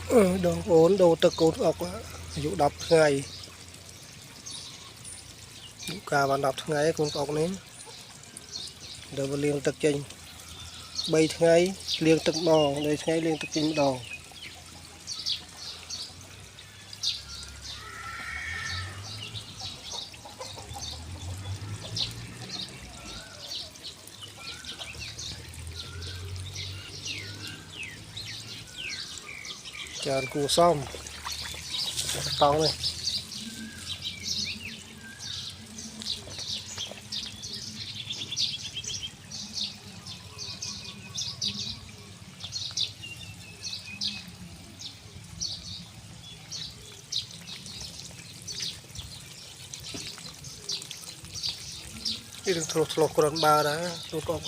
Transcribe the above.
đòn ốn đồ tật cột ọc dụ đập ngày cả bạn đập ngày con ọc nến đồ liên tật trình bay ngày liên tật đòn đây ngày liên tật trình đòn chàn cù xong tao này đi được thô thô còn ba đã tôi có